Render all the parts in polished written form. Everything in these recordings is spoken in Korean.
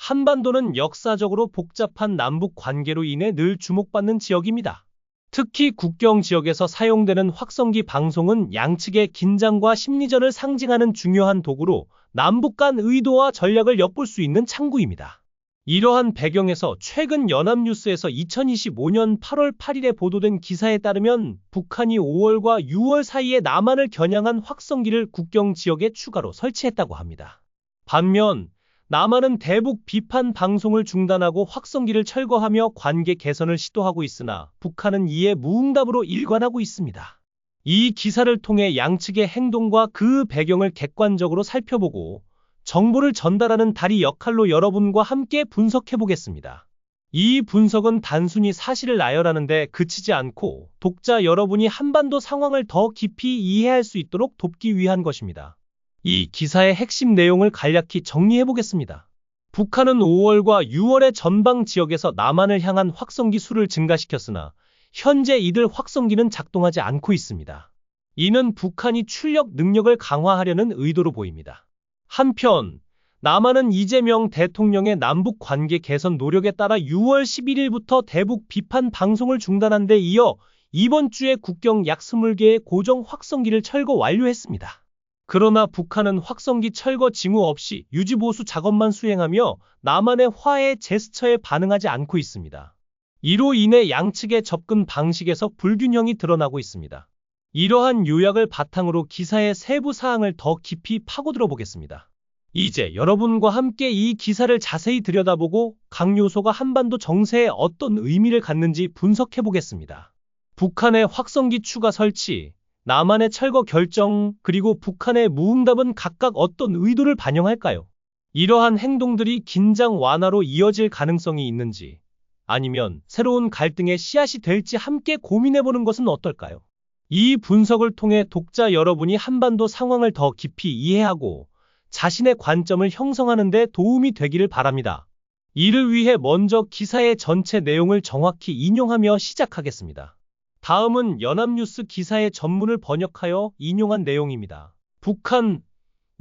한반도는 역사적으로 복잡한 남북 관계로 인해 늘 주목받는 지역입니다. 특히 국경 지역에서 사용되는 확성기 방송은 양측의 긴장과 심리전을 상징하는 중요한 도구로 남북 간 의도와 전략을 엿볼 수 있는 창구입니다. 이러한 배경에서 최근 연합뉴스에서 2025년 8월 8일에 보도된 기사에 따르면 북한이 5월과 6월 사이에 남한을 겨냥한 확성기를 국경 지역에 추가로 설치했다고 합니다. 반면 남한은 대북 비판 방송을 중단하고 확성기를 철거하며 관계 개선을 시도하고 있으나 북한은 이에 무응답으로 일관하고 있습니다. 이 기사를 통해 양측의 행동과 그 배경을 객관적으로 살펴보고 정보를 전달하는 다리 역할로 여러분과 함께 분석해 보겠습니다. 이 분석은 단순히 사실을 나열하는 데 그치지 않고 독자 여러분이 한반도 상황을 더 깊이 이해할 수 있도록 돕기 위한 것입니다. 이 기사의 핵심 내용을 간략히 정리해 보겠습니다. 북한은 5월과 6월의 전방 지역에서 남한을 향한 확성기 수를 증가시켰으나 현재 이들 확성기는 작동하지 않고 있습니다. 이는 북한이 출력 능력을 강화하려는 의도로 보입니다. 한편 남한은 이재명 대통령의 남북 관계 개선 노력에 따라 6월 11일부터 대북 비판 방송을 중단한 데 이어 이번 주에 국경 약 20개의 고정 확성기를 철거 완료했습니다. 그러나 북한은 확성기 철거 징후 없이 유지보수 작업만 수행하며 남한의 화해 제스처에 반응하지 않고 있습니다. 이로 인해 양측의 접근 방식에서 불균형이 드러나고 있습니다. 이러한 요약을 바탕으로 기사의 세부 사항을 더 깊이 파고들어 보겠습니다. 이제 여러분과 함께 이 기사를 자세히 들여다보고 각 요소가 한반도 정세에 어떤 의미를 갖는지 분석해 보겠습니다. 북한의 확성기 추가 설치, 남한의 철거 결정, 그리고 북한의 무응답은 각각 어떤 의도를 반영할까요? 이러한 행동들이 긴장 완화로 이어질 가능성이 있는지, 아니면 새로운 갈등의 씨앗이 될지 함께 고민해보는 것은 어떨까요? 이 분석을 통해 독자 여러분이 한반도 상황을 더 깊이 이해하고 자신의 관점을 형성하는 데 도움이 되기를 바랍니다. 이를 위해 먼저 기사의 전체 내용을 정확히 인용하며 시작하겠습니다. 다음은 연합뉴스 기사의 전문을 번역하여 인용한 내용입니다. 북한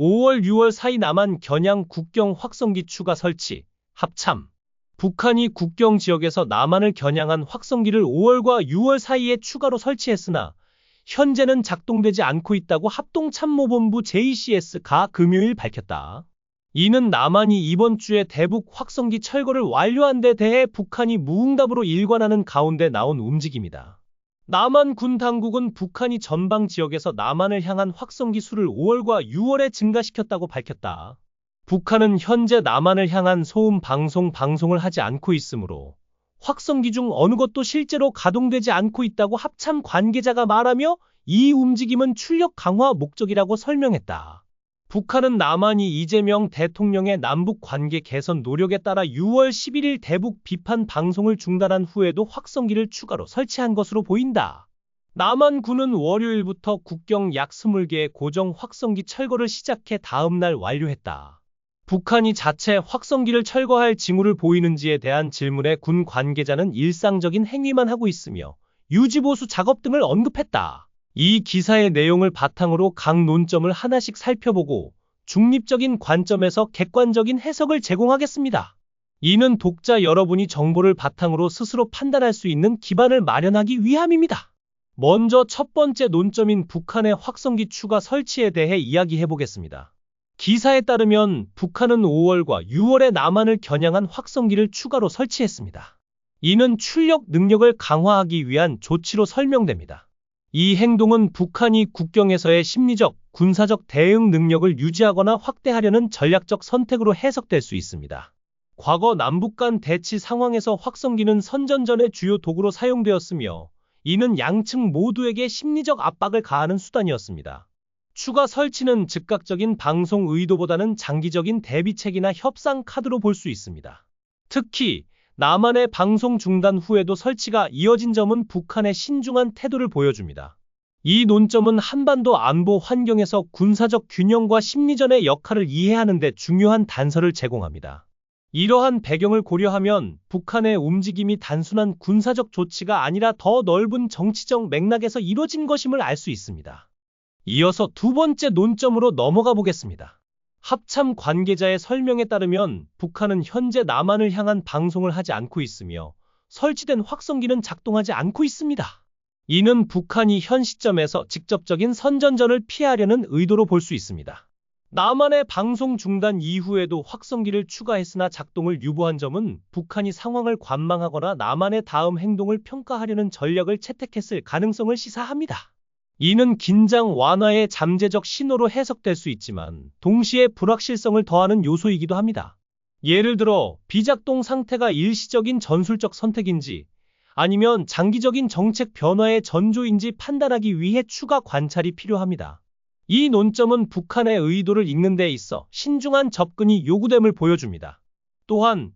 5월 6월 사이 남한 겨냥 국경 확성기 추가 설치, 합참. 북한이 국경 지역에서 남한을 겨냥한 확성기를 5월과 6월 사이에 추가로 설치했으나 현재는 작동되지 않고 있다고 합동참모본부 JCS가 금요일 밝혔다. 이는 남한이 이번 주에 대북 확성기 철거를 완료한 데 대해 북한이 무응답으로 일관하는 가운데 나온 움직임이다. 남한 군 당국은 북한이 전방 지역에서 남한을 향한 확성기 수를 5월과 6월에 증가시켰다고 밝혔다. 북한은 현재 남한을 향한 소음 방송을 하지 않고 있으므로 확성기 중 어느 것도 실제로 가동되지 않고 있다고 합참 관계자가 말하며 이 움직임은 출력 강화 목적이라고 설명했다. 북한은 남한이 이재명 대통령의 남북 관계 개선 노력에 따라 6월 11일 대북 비판 방송을 중단한 후에도 확성기를 추가로 설치한 것으로 보인다. 남한군은 월요일부터 국경 약 20개의 고정 확성기 철거를 시작해 다음 날 완료했다. 북한이 자체 확성기를 철거할 징후를 보이는지에 대한 질문에 군 관계자는 일상적인 행위만 하고 있으며 유지보수 작업 등을 언급했다. 이 기사의 내용을 바탕으로 각 논점을 하나씩 살펴보고 중립적인 관점에서 객관적인 해석을 제공하겠습니다. 이는 독자 여러분이 정보를 바탕으로 스스로 판단할 수 있는 기반을 마련하기 위함입니다. 먼저 첫 번째 논점인 북한의 확성기 추가 설치에 대해 이야기해 보겠습니다. 기사에 따르면 북한은 5월과 6월에 남한을 겨냥한 확성기를 추가로 설치했습니다. 이는 출력 능력을 강화하기 위한 조치로 설명됩니다. 이 행동은 북한이 국경에서의 심리적, 군사적 대응 능력을 유지하거나 확대하려는 전략적 선택으로 해석될 수 있습니다. 과거 남북 간 대치 상황에서 확성기는 선전전의 주요 도구로 사용되었으며 이는 양측 모두에게 심리적 압박을 가하는 수단이었습니다. 추가 설치는 즉각적인 방송 의도보다는 장기적인 대비책이나 협상 카드로 볼 수 있습니다. 특히 남한의 방송 중단 후에도 설치가 이어진 점은 북한의 신중한 태도를 보여줍니다. 이 논점은 한반도 안보 환경에서 군사적 균형과 심리전의 역할을 이해하는 데 중요한 단서를 제공합니다. 이러한 배경을 고려하면 북한의 움직임이 단순한 군사적 조치가 아니라 더 넓은 정치적 맥락에서 이뤄진 것임을 알 수 있습니다. 이어서 두 번째 논점으로 넘어가 보겠습니다. 합참 관계자의 설명에 따르면 북한은 현재 남한을 향한 방송을 하지 않고 있으며 설치된 확성기는 작동하지 않고 있습니다. 이는 북한이 현 시점에서 직접적인 선전전을 피하려는 의도로 볼 수 있습니다. 남한의 방송 중단 이후에도 확성기를 추가했으나 작동을 유보한 점은 북한이 상황을 관망하거나 남한의 다음 행동을 평가하려는 전략을 채택했을 가능성을 시사합니다. 이는 긴장 완화의 잠재적 신호로 해석될 수 있지만 동시에 불확실성을 더하는 요소이기도 합니다. 예를 들어 비작동 상태가 일시적인 전술적 선택인지 아니면 장기적인 정책 변화의 전조인지 판단하기 위해 추가 관찰이 필요합니다. 이 논점은 북한의 의도를 읽는 데 있어 신중한 접근이 요구됨을 보여줍니다. 또한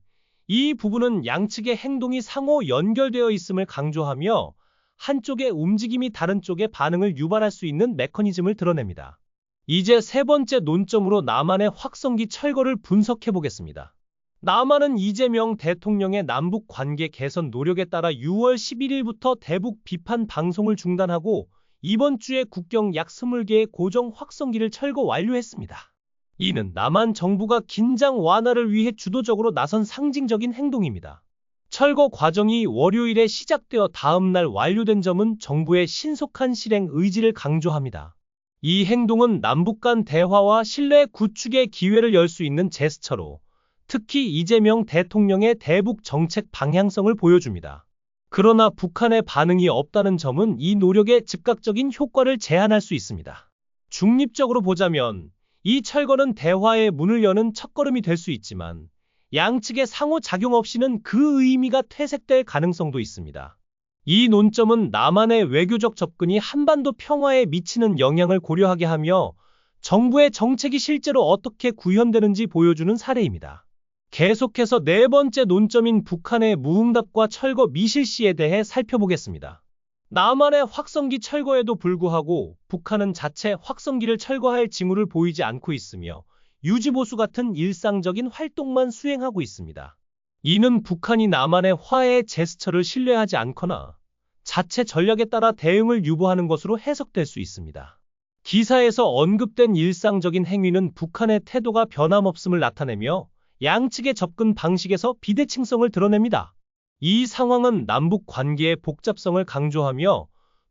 이 부분은 양측의 행동이 상호 연결되어 있음을 강조하며 한쪽의 움직임이 다른 쪽의 반응을 유발할 수 있는 메커니즘을 드러냅니다. 이제 세 번째 논점으로 남한의 확성기 철거를 분석해 보겠습니다. 남한은 이재명 대통령의 남북 관계 개선 노력에 따라 6월 11일부터 대북 비판 방송을 중단하고 이번 주에 국경 약 20개의 고정 확성기를 철거 완료했습니다. 이는 남한 정부가 긴장 완화를 위해 주도적으로 나선 상징적인 행동입니다. 철거 과정이 월요일에 시작되어 다음 날 완료된 점은 정부의 신속한 실행 의지를 강조합니다. 이 행동은 남북 간 대화와 신뢰 구축의 기회를 열 수 있는 제스처로 특히 이재명 대통령의 대북 정책 방향성을 보여줍니다. 그러나 북한의 반응이 없다는 점은 이 노력의 즉각적인 효과를 제한할 수 있습니다. 중립적으로 보자면 이 철거는 대화의 문을 여는 첫걸음이 될 수 있지만 양측의 상호작용 없이는 그 의미가 퇴색될 가능성도 있습니다. 이 논점은 남한의 외교적 접근이 한반도 평화에 미치는 영향을 고려하게 하며 정부의 정책이 실제로 어떻게 구현되는지 보여주는 사례입니다. 계속해서 네 번째 논점인 북한의 무응답과 철거 미실시에 대해 살펴보겠습니다. 남한의 확성기 철거에도 불구하고 북한은 자체 확성기를 철거할 징후를 보이지 않고 있으며 유지보수 같은 일상적인 활동만 수행하고 있습니다. 이는 북한이 남한의 화해의 제스처를 신뢰하지 않거나 자체 전략에 따라 대응을 유보하는 것으로 해석될 수 있습니다. 기사에서 언급된 일상적인 행위는 북한의 태도가 변함없음을 나타내며 양측의 접근 방식에서 비대칭성을 드러냅니다. 이 상황은 남북 관계의 복잡성을 강조하며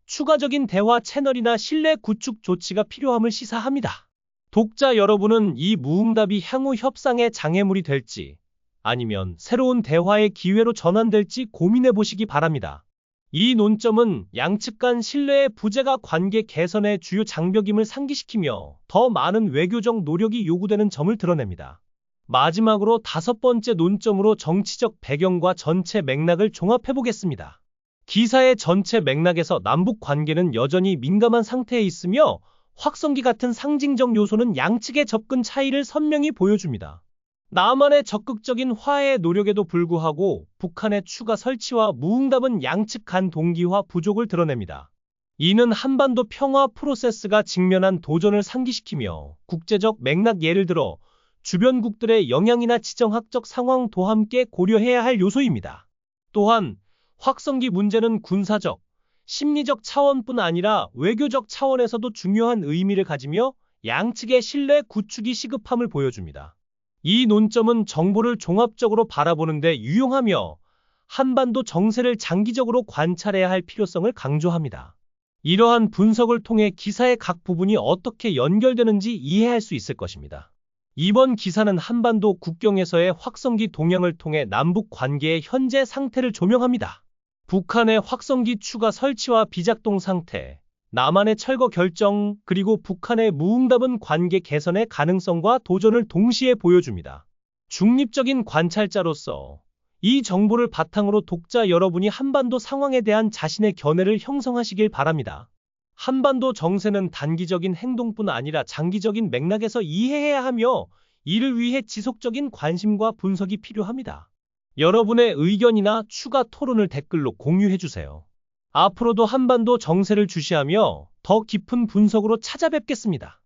추가적인 대화 채널이나 신뢰 구축 조치가 필요함을 시사합니다. 독자 여러분은 이 무응답이 향후 협상의 장애물이 될지 아니면 새로운 대화의 기회로 전환될지 고민해 보시기 바랍니다. 이 논점은 양측 간 신뢰의 부재가 관계 개선의 주요 장벽임을 상기시키며 더 많은 외교적 노력이 요구되는 점을 드러냅니다. 마지막으로 다섯 번째 논점으로 정치적 배경과 전체 맥락을 종합해 보겠습니다. 기사의 전체 맥락에서 남북 관계는 여전히 민감한 상태에 있으며 확성기 같은 상징적 요소는 양측의 접근 차이를 선명히 보여줍니다. 남한의 적극적인 화해 노력에도 불구하고 북한의 추가 설치와 무응답은 양측 간 동기화 부족을 드러냅니다. 이는 한반도 평화 프로세스가 직면한 도전을 상기시키며 국제적 맥락 예를 들어 주변국들의 영향이나 지정학적 상황도 함께 고려해야 할 요소입니다. 또한 확성기 문제는 군사적, 심리적 차원뿐 아니라 외교적 차원에서도 중요한 의미를 가지며 양측의 신뢰 구축이 시급함을 보여줍니다. 이 논점은 정보를 종합적으로 바라보는 데 유용하며 한반도 정세를 장기적으로 관찰해야 할 필요성을 강조합니다. 이러한 분석을 통해 기사의 각 부분이 어떻게 연결되는지 이해할 수 있을 것입니다. 이번 기사는 한반도 국경에서의 확성기 동향을 통해 남북 관계의 현재 상태를 조명합니다. 북한의 확성기 추가 설치와 비작동 상태, 남한의 철거 결정, 그리고 북한의 무응답은 관계 개선의 가능성과 도전을 동시에 보여줍니다. 중립적인 관찰자로서 이 정보를 바탕으로 독자 여러분이 한반도 상황에 대한 자신의 견해를 형성하시길 바랍니다. 한반도 정세는 단기적인 행동뿐 아니라 장기적인 맥락에서 이해해야 하며 이를 위해 지속적인 관심과 분석이 필요합니다. 여러분의 의견이나 추가 토론을 댓글로 공유해주세요. 앞으로도 한반도 정세를 주시하며 더 깊은 분석으로 찾아뵙겠습니다.